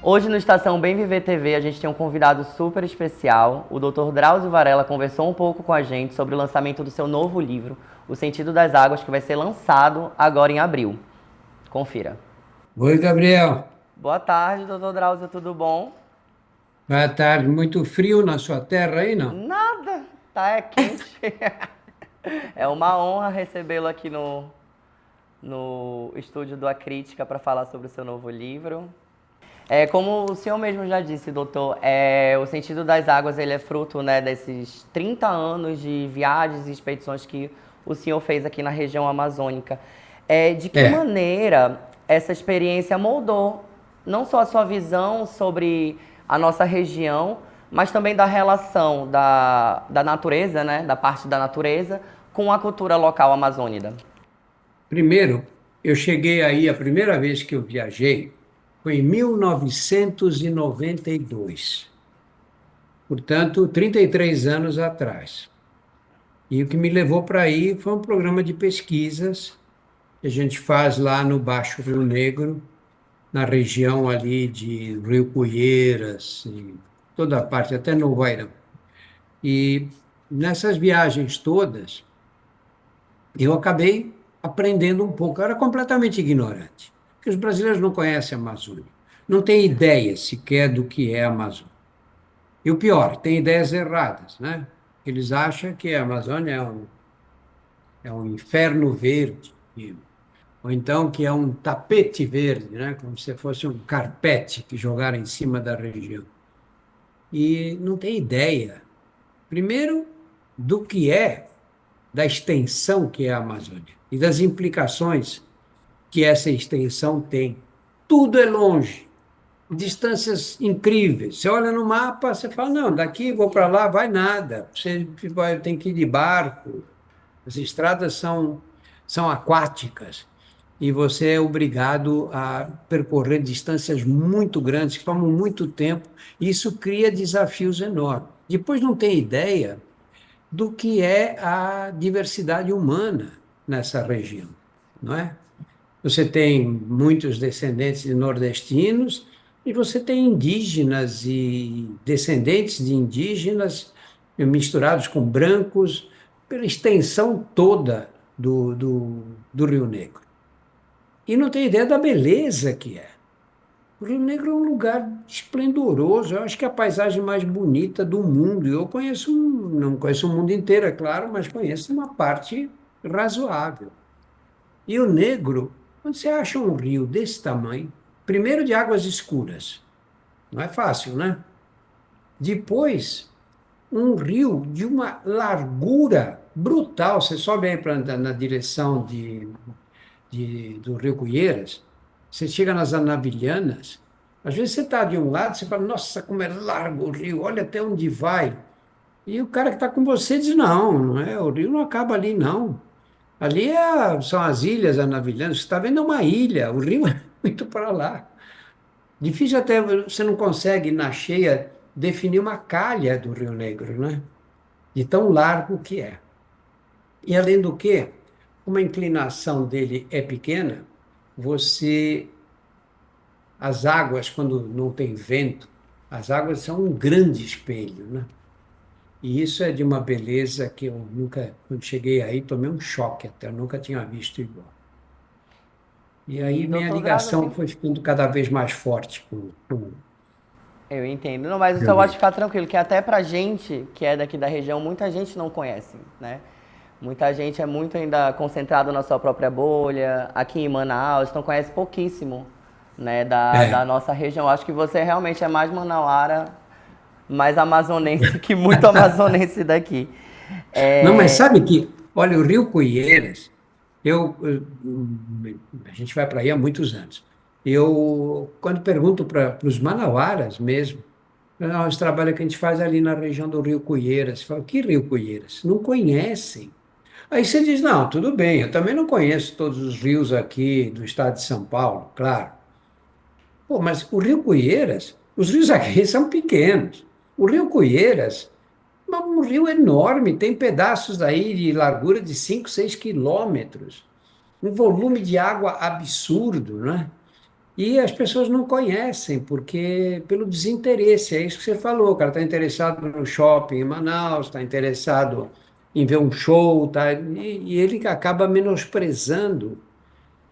Hoje no Estação Bem Viver TV a gente tem um convidado super especial. O Dr. Drauzio Varela conversou um pouco com a gente sobre o lançamento do seu novo livro, O Sentido das Águas, que vai ser lançado agora em abril. Confira. Oi, Gabriel. Boa tarde, Dr. Drauzio, tudo bom? Boa tarde. Muito frio na sua terra aí, não? Nada, tá é quente. É uma honra recebê-lo aqui no estúdio do A Crítica para falar sobre o seu novo livro. Como o senhor mesmo já disse, doutor, o Sentido das Águas ele é fruto, né, desses 30 anos de viagens e expedições que o senhor fez aqui na região amazônica. De que É. maneira essa experiência moldou não só a sua visão sobre a nossa região, mas também da relação da natureza, né, da parte da natureza, com a cultura local amazônica? Primeiro, eu cheguei aí, a primeira vez que eu viajei foi em 1992. Portanto, 33 anos atrás. E o que me levou para aí foi um programa de pesquisas que a gente faz lá no Baixo Rio Negro, na região ali de Rio Cuieiras, e toda a parte, até Novo Airão. E nessas viagens todas, eu acabei aprendendo um pouco. Eu era completamente ignorante, porque os brasileiros não conhecem a Amazônia, não têm ideia sequer do que é a Amazônia. E o pior, têm ideias erradas, né? Eles acham que a Amazônia é um inferno verde, ou então que é um tapete verde, né? Como se fosse um carpete que jogaram em cima da região. E não tem ideia, primeiro, do que é, da extensão que é a Amazônia e das implicações que essa extensão tem. Tudo é longe, distâncias incríveis. Você olha no mapa, você fala, não, daqui vou para lá, vai nada. Você tem que ir de barco, as estradas são aquáticas e você é obrigado a percorrer distâncias muito grandes, que tomam muito tempo, e isso cria desafios enormes. Depois não tem ideia do que é a diversidade humana nessa região, não é? Você tem muitos descendentes de nordestinos e você tem indígenas e descendentes de indígenas misturados com brancos pela extensão toda do Rio Negro. E não tem ideia da beleza que é. O Rio Negro é um lugar esplendoroso, eu acho que é a paisagem mais bonita do mundo. Eu conheço, não conheço o mundo inteiro, é claro, mas conheço uma parte razoável. E o Negro, quando você acha um rio desse tamanho, primeiro de águas escuras, não é fácil, né? Depois, um rio de uma largura brutal. Você sobe aí na direção do Rio Cuieiras, você chega nas Anavilhanas, às vezes você está de um lado, você fala, nossa, como é largo o rio, olha até onde vai. E o cara que está com você diz, não, não é, o rio não acaba ali, não. Ali são as ilhas Anavilhanas, você está vendo uma ilha, o rio é muito para lá. Difícil até, você não consegue, na cheia, definir uma calha do Rio Negro, né? De tão largo que é. E além do que, como a inclinação dele é pequena, você, as águas, quando não tem vento, as águas são um grande espelho, né? E isso é de uma beleza que eu nunca, quando cheguei aí, tomei um choque até, eu nunca tinha visto igual. E E, aí minha doutor Drauzio, ligação assim, foi ficando cada vez mais forte com o eu entendo. Não, mas o Rio senhor pode Negro. ficar tranquilo, que até pra gente, que é daqui da região, muita gente não conhece, né? Muita gente é muito ainda concentrado na sua própria bolha. Aqui em Manaus, então conhece pouquíssimo, né, da É. nossa região. Acho que você realmente é mais manauara, mais amazonense que muito amazonense daqui. Não, mas É, sabe que, olha, o Rio Cuieiras, a gente vai para aí há muitos anos. Quando pergunto para os manauaras mesmo, não, esse trabalho que a gente faz ali na região do Rio Cuieiras, fala, que Rio Cuieiras? Não conhecem. Aí você diz, não, tudo bem, eu também não conheço todos os rios aqui do estado de São Paulo, claro. Pô, mas o Rio Cuieiras, os rios aqui são pequenos. O Rio Cuieiras é um rio enorme, tem pedaços aí de largura de 5, 6 quilômetros. Um volume de água absurdo, né? E as pessoas não conhecem, porque pelo desinteresse, é isso que você falou, o cara está interessado no shopping em Manaus, está interessado em ver um show, tá? E ele acaba menosprezando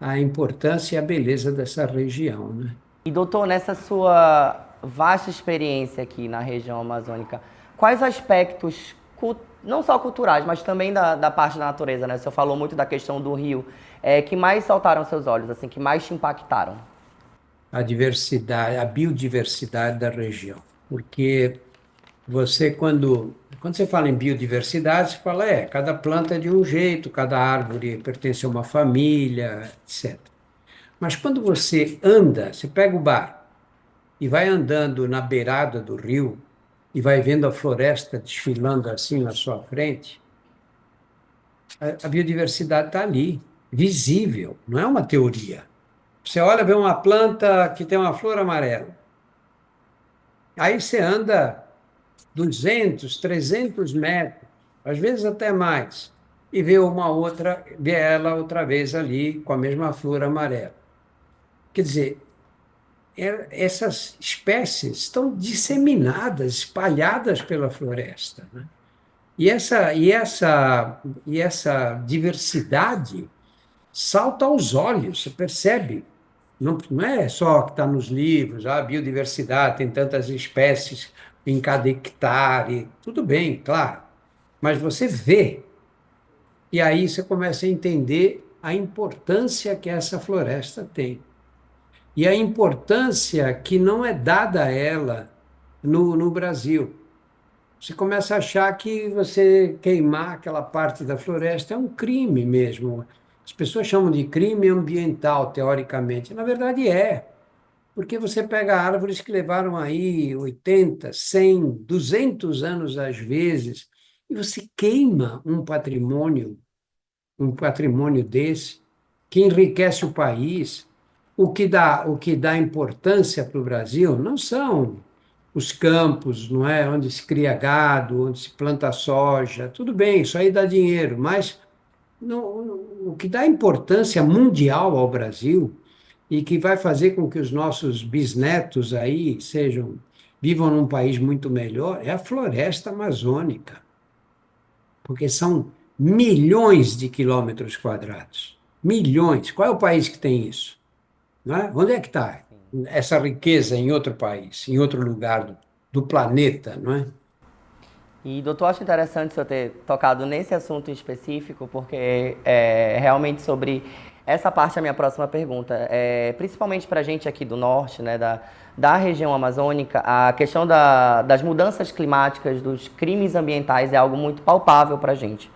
a importância e a beleza dessa região, né? E doutor, nessa sua vasta experiência aqui na região amazônica, quais aspectos, não só culturais, mas também da parte da natureza, né? O senhor falou muito da questão do rio, que mais saltaram seus olhos, assim, que mais te impactaram? A diversidade, a biodiversidade da região. Porque quando você fala em biodiversidade, você fala, cada planta é de um jeito, cada árvore pertence a uma família, etc. Mas quando você anda, você pega o barco e vai andando na beirada do rio e vai vendo a floresta desfilando assim na sua frente, a biodiversidade está ali, visível, não é uma teoria. Você olha, vê uma planta que tem uma flor amarela. Aí você anda 200, 300 metros, às vezes até mais, e vê ela outra vez ali com a mesma flor amarela. Quer dizer, essas espécies estão disseminadas, espalhadas pela floresta, né? E essa diversidade salta aos olhos, você percebe? Não é só que está nos livros, a biodiversidade, tem tantas espécies em cada hectare, tudo bem, claro, mas você vê, e aí você começa a entender a importância que essa floresta tem. E a importância que não é dada a ela no Brasil. Você começa a achar que você queimar aquela parte da floresta é um crime mesmo. As pessoas chamam de crime ambiental, teoricamente. Na verdade, é. Porque você pega árvores que levaram aí 80, 100, 200 anos às vezes, e você queima um patrimônio desse, que enriquece o país. O que dá importância para o Brasil não são os campos, não é? Onde se cria gado, onde se planta soja. Tudo bem, isso aí dá dinheiro, mas o que dá importância mundial ao Brasil e que vai fazer com que os nossos bisnetos aí vivam num país muito melhor é a floresta amazônica, porque são milhões de quilômetros quadrados. Milhões. Qual é o país que tem isso? Não é? Onde é que está essa riqueza em outro país, em outro lugar do planeta, não é? E, doutor, acho interessante o senhor ter tocado nesse assunto em específico, porque realmente sobre essa parte é a minha próxima pergunta. Principalmente para a gente aqui do norte, né, da região amazônica, a questão das mudanças climáticas, dos crimes ambientais é algo muito palpável para a gente.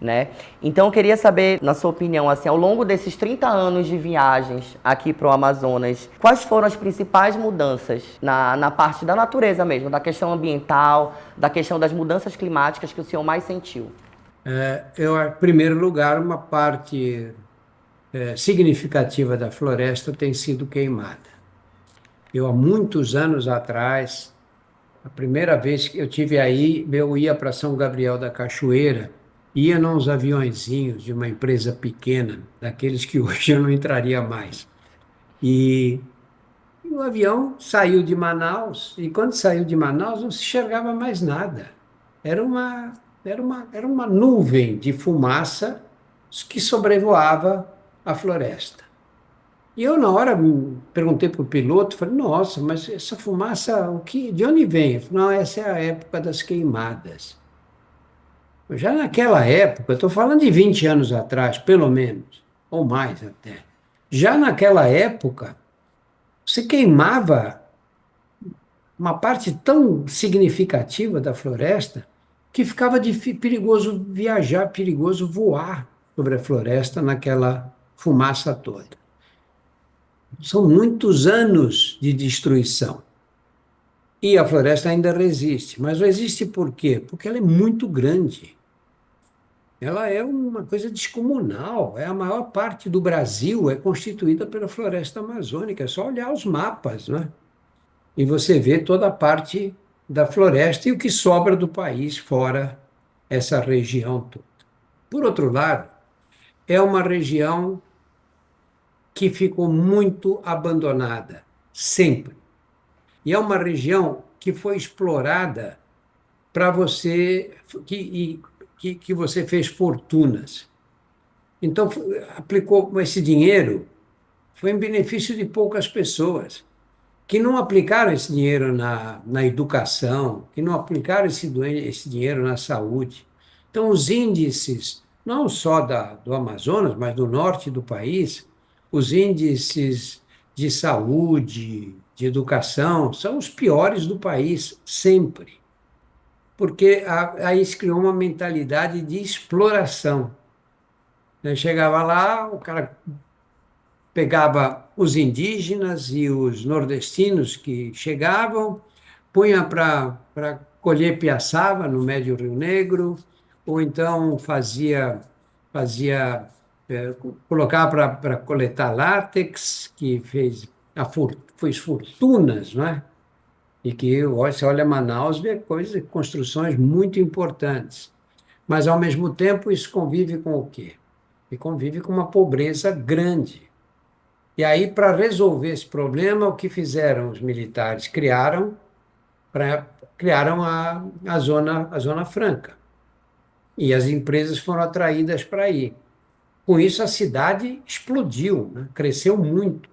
Né? Então eu queria saber, na sua opinião, assim, ao longo desses 30 anos de viagens aqui para o Amazonas, quais foram as principais mudanças na parte da natureza mesmo, da questão ambiental, da questão das mudanças climáticas que o senhor mais sentiu? Em primeiro lugar, uma parte significativa da floresta tem sido queimada. Há muitos anos atrás, a primeira vez que eu tive aí, eu ia para São Gabriel da Cachoeira, ia nos aviõezinhos de uma empresa pequena, daqueles que hoje eu não entraria mais. E o avião saiu de Manaus, e quando saiu de Manaus não se enxergava mais nada. Era uma nuvem de fumaça que sobrevoava a floresta. E eu, na hora, perguntei para o piloto, falei, nossa, mas essa fumaça, de onde vem? Ele falou, não, essa é a época das queimadas. Já naquela época, estou falando de 20 anos atrás, pelo menos, ou mais até. Já naquela época, você queimava uma parte tão significativa da floresta que ficava perigoso viajar, perigoso voar sobre a floresta naquela fumaça toda. São muitos anos de destruição. E a floresta ainda resiste. Mas resiste por quê? Porque ela é muito grande. Ela é uma coisa descomunal. A maior parte do Brasil é constituída pela floresta amazônica. É só olhar os mapas, né? E você vê toda a parte da floresta e o que sobra do país fora essa região toda. Por outro lado, é uma região que ficou muito abandonada, sempre. E é uma região que foi explorada para você, que você fez fortunas. Então, aplicou esse dinheiro, foi em benefício de poucas pessoas, que não aplicaram esse dinheiro na educação, que não aplicaram esse dinheiro na saúde. Então, os índices, não só do Amazonas, mas do norte do país, os índices de saúde, de educação, são os piores do país, sempre. Porque aí se criou uma mentalidade de exploração. Eu chegava lá, o cara pegava os indígenas e os nordestinos que chegavam, punha para colher piaçava no Médio Rio Negro, ou então fazia colocava para coletar látex, que fez fortunas, não é? E que você olha Manaus, vê coisas, construções muito importantes. Mas, ao mesmo tempo, isso convive com o quê? E convive com uma pobreza grande. E aí, para resolver esse problema, o que fizeram os militares? Criaram a Zona Franca. E as empresas foram atraídas para aí. Com isso, a cidade explodiu, né? Cresceu muito,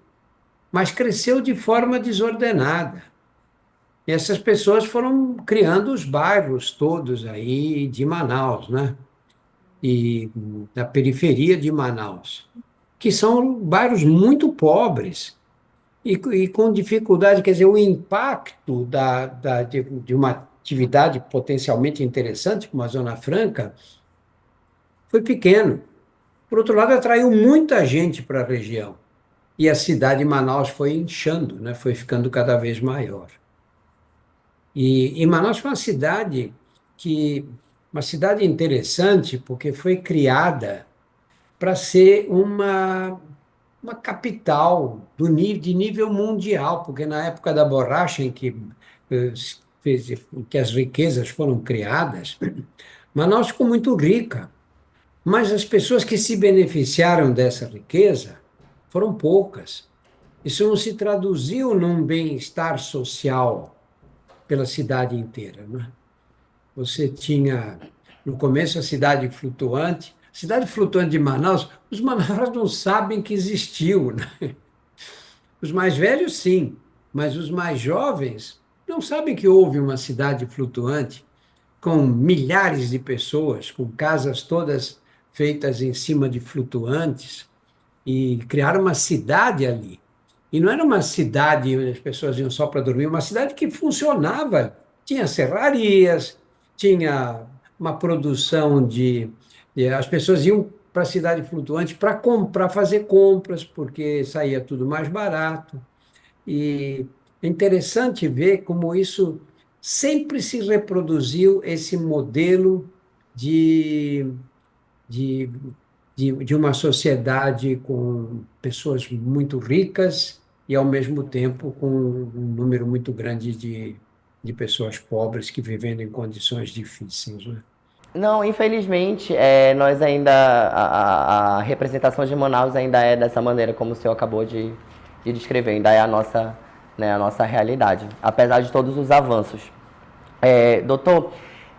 mas cresceu de forma desordenada. E essas pessoas foram criando os bairros todos aí de Manaus, né? E da periferia de Manaus, que são bairros muito pobres e com dificuldade, quer dizer, o impacto de uma atividade potencialmente interessante, como a Zona Franca, foi pequeno. Por outro lado, atraiu muita gente para a região. E a cidade de Manaus foi inchando, né? Foi ficando cada vez maior. E Manaus foi uma cidade interessante, porque foi criada para ser uma capital de nível mundial, porque na época da borracha, eh, em que as riquezas foram criadas, Manaus ficou muito rica, mas as pessoas que se beneficiaram dessa riqueza foram poucas. Isso não se traduziu num bem-estar social pela cidade inteira, né? Você tinha, no começo, a cidade flutuante. Cidade flutuante de Manaus, os manauaras não sabem que existiu, né? Os mais velhos, sim, mas os mais jovens não sabem que houve uma cidade flutuante com milhares de pessoas, com casas todas feitas em cima de flutuantes, e criaram uma cidade ali. E não era uma cidade onde as pessoas iam só para dormir, uma cidade que funcionava. Tinha serrarias, tinha uma produção as pessoas iam para a cidade flutuante para fazer compras, porque saía tudo mais barato. E é interessante ver como isso sempre se reproduziu, esse modelo de, de, de uma sociedade com pessoas muito ricas e, ao mesmo tempo, com um número muito grande de pessoas pobres que vivendo em condições difíceis, né? Não, infelizmente, nós ainda. A representação de Manaus ainda é dessa maneira, como o senhor acabou de descrever, ainda é a nossa realidade, apesar de todos os avanços. Doutor,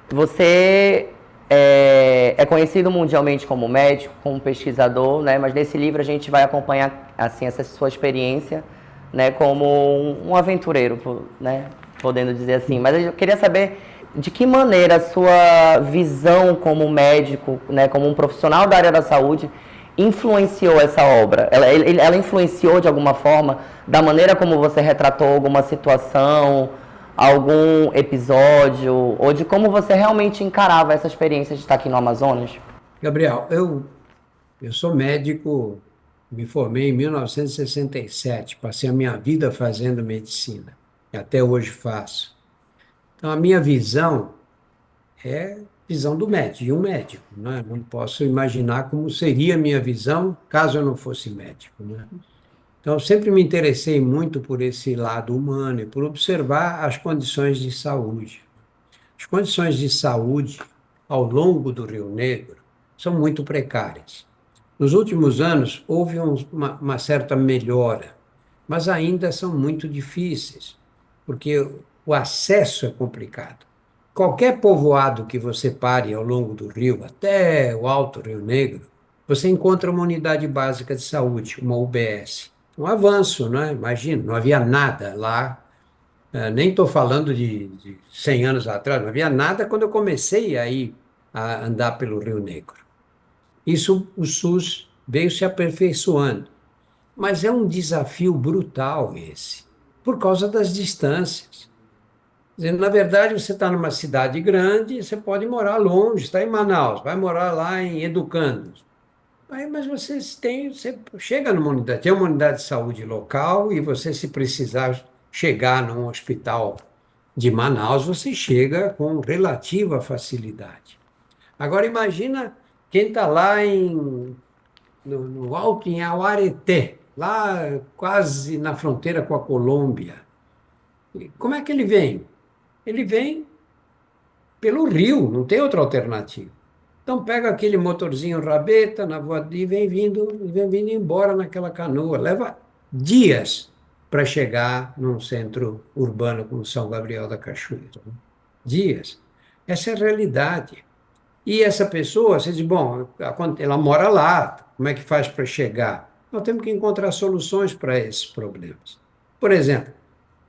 você é conhecido mundialmente como médico, como pesquisador, né? Mas nesse livro a gente vai acompanhar assim, essa sua experiência, né? Como um aventureiro, né? Podendo dizer assim. Mas eu queria saber de que maneira a sua visão como médico, né? Como um profissional da área da saúde, influenciou essa obra? Ela influenciou de alguma forma da maneira como você retratou alguma situação, algum episódio, ou de como você realmente encarava essa experiência de estar aqui no Amazonas? Gabriel, eu sou médico, me formei em 1967, passei a minha vida fazendo medicina, e até hoje faço. Então, a minha visão é visão do médico, de um médico, né? Não posso imaginar como seria a minha visão caso eu não fosse médico, né? Então, eu sempre me interessei muito por esse lado humano e por observar as condições de saúde. As condições de saúde ao longo do Rio Negro são muito precárias. Nos últimos anos, houve uma certa melhora, mas ainda são muito difíceis, porque o acesso é complicado. Qualquer povoado que você pare ao longo do rio, até o Alto Rio Negro, você encontra uma unidade básica de saúde, uma UBS. Um avanço, né? Imagina, não havia nada lá, nem estou falando de 100 anos atrás, não havia nada quando eu comecei aí a andar pelo Rio Negro. Isso o SUS veio se aperfeiçoando. Mas é um desafio brutal esse, por causa das distâncias. Quer dizer, na verdade, você está numa cidade grande, você pode morar longe, está em Manaus, vai morar lá em Educandos. Aí, mas você chega numa unidade, tem uma unidade de saúde local e você, se precisar chegar num hospital de Manaus, você chega com relativa facilidade. Agora, imagina quem está lá no alto em Auareté, lá quase na fronteira com a Colômbia. E como é que ele vem? Ele vem pelo rio, não tem outra alternativa. Então pega aquele motorzinho rabeta na voadora e vem vindo embora naquela canoa. Leva dias para chegar num centro urbano como São Gabriel da Cachoeira. Né? Dias. Essa é a realidade. E essa pessoa, você diz, bom, ela mora lá, como é que faz para chegar? Nós temos que encontrar soluções para esses problemas. Por exemplo,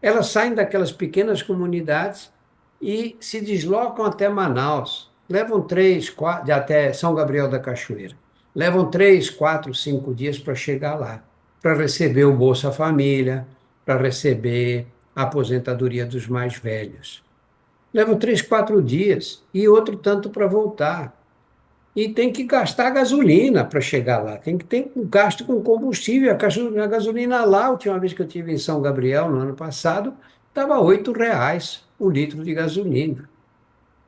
elas saem daquelas pequenas comunidades e se deslocam até Manaus. Levam 3, 4, até São Gabriel da Cachoeira. Levam 3, 4, 5 dias para chegar lá, para receber o Bolsa Família, para receber a aposentadoria dos mais velhos. Levam 3, 4 dias e outro tanto para voltar. E tem que gastar gasolina para chegar lá, tem que ter um gasto com combustível. A gasolina lá, a última vez que eu estive em São Gabriel, no ano passado, estava R$ 8 o litro de gasolina.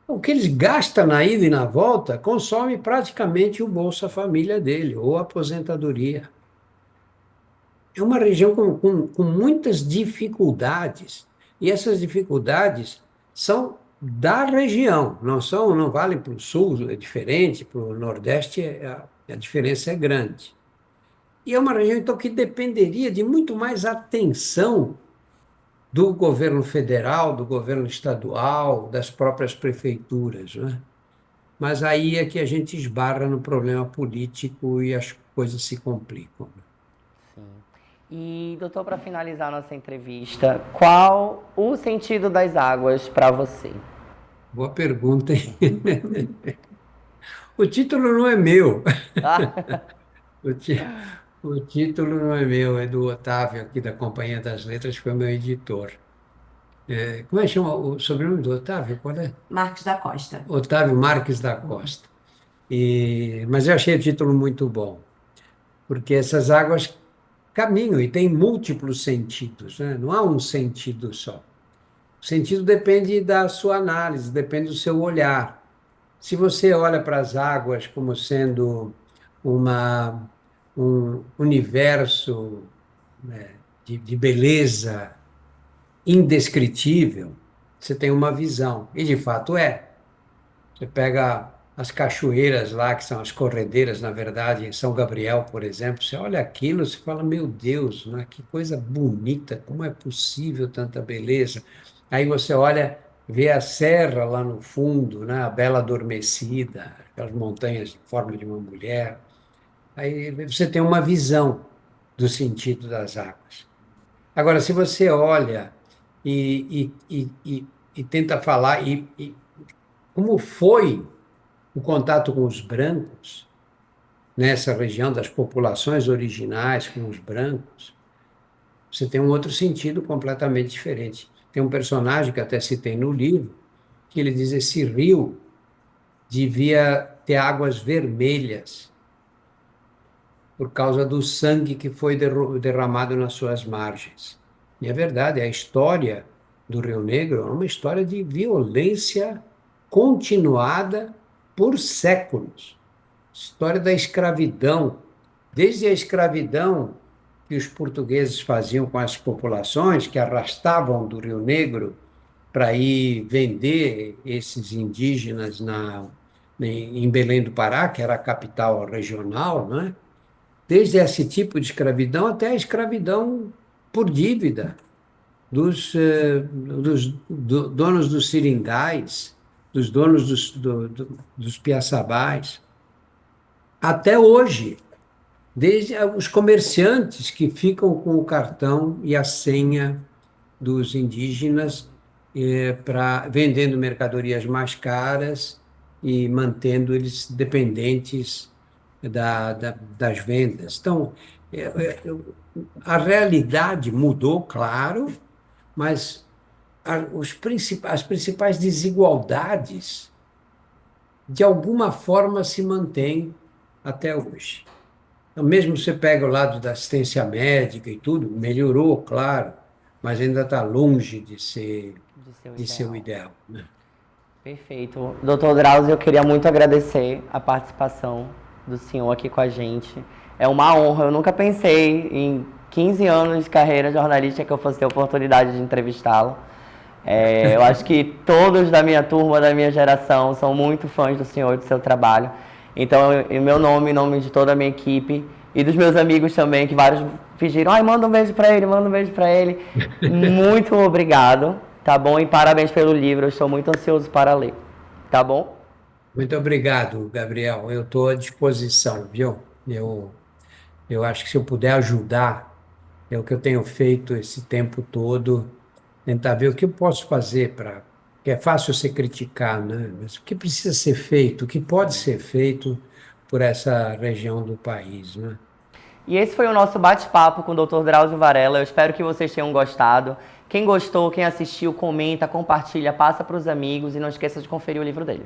O que eles gastam na ida e na volta consome praticamente o Bolsa Família dele, ou a aposentadoria. É uma região com muitas dificuldades, e essas dificuldades são da região, não valem para o sul, é diferente, para o nordeste a diferença é grande. E é uma região, então, que dependeria de muito mais atenção do governo federal, do governo estadual, das próprias prefeituras, né? Mas aí é que a gente esbarra no problema político e as coisas se complicam. Sim. E, doutor, para finalizar nossa entrevista, qual o sentido das águas para você? Boa pergunta, hein? O título não é meu. Ah, O, ti- o título não é meu, é do Otávio, aqui da Companhia das Letras, que foi meu editor. Como é que chama o sobrenome do Otávio? Qual é? Marcos da Costa. Otávio Marques da Costa. Mas eu achei o título muito bom, porque essas águas caminham e têm múltiplos sentidos, né? Não há um sentido só. O sentido depende da sua análise, depende do seu olhar. Se você olha para as águas como sendo um universo, né, de beleza indescritível, você tem uma visão. E de fato é. Você pega as cachoeiras lá, que são as corredeiras, na verdade, em São Gabriel, por exemplo, você olha aquilo, você fala, meu Deus, né, que coisa bonita, como é possível tanta beleza? Aí você olha, vê a serra lá no fundo, né, a Bela Adormecida, aquelas montanhas em forma de uma mulher. Aí você tem uma visão do sentido das águas. Agora, se você olha e tenta falar, como foi o contato com os brancos, nessa região das populações originais com os brancos, você tem um outro sentido completamente diferente. Tem um personagem que até citei no livro, que ele diz: esse rio devia ter águas vermelhas por causa do sangue que foi derramado nas suas margens. E é verdade, a história do Rio Negro é uma história de violência continuada por séculos. História da escravidão, desde a escravidão que os portugueses faziam com as populações, que arrastavam do Rio Negro para ir vender esses indígenas em Belém do Pará, que era a capital regional, não é? desde esse tipo de escravidão até a escravidão por dívida dos donos dos seringais, dos donos dos piaçabás, até hoje, desde os comerciantes que ficam com o cartão e a senha dos indígenas vendendo mercadorias mais caras e mantendo eles dependentes das vendas. Então, a realidade mudou, claro, mas as principais desigualdades, de alguma forma, se mantêm até hoje. Então, mesmo você pega o lado da assistência médica e tudo, melhorou, claro, mas ainda está longe de ser o ideal, né? Perfeito. Doutor Drauzio, eu queria muito agradecer a participação do senhor aqui com a gente. É uma honra. Eu nunca pensei em 15 anos de carreira jornalística que eu fosse ter a oportunidade de entrevistá-lo. Eu acho que todos da minha turma, da minha geração, são muito fãs do senhor e do seu trabalho. Então, em meu nome, em nome de toda a minha equipe e dos meus amigos também, que vários pediram, ai, manda um beijo pra ele, manda um beijo pra ele. Muito obrigado, tá bom? E parabéns pelo livro, eu estou muito ansioso para ler, tá bom? Muito obrigado, Gabriel. Eu estou à disposição, viu? Eu acho que se eu puder ajudar, é o que eu tenho feito esse tempo todo, tentar ver o que eu posso fazer para. Que é fácil você criticar, né? Mas o que precisa ser feito, o que pode ser feito por essa região do país, né? E esse foi o nosso bate-papo com o Dr. Drauzio Varela. Eu espero que vocês tenham gostado. Quem gostou, quem assistiu, comenta, compartilha, passa para os amigos e não esqueça de conferir o livro dele.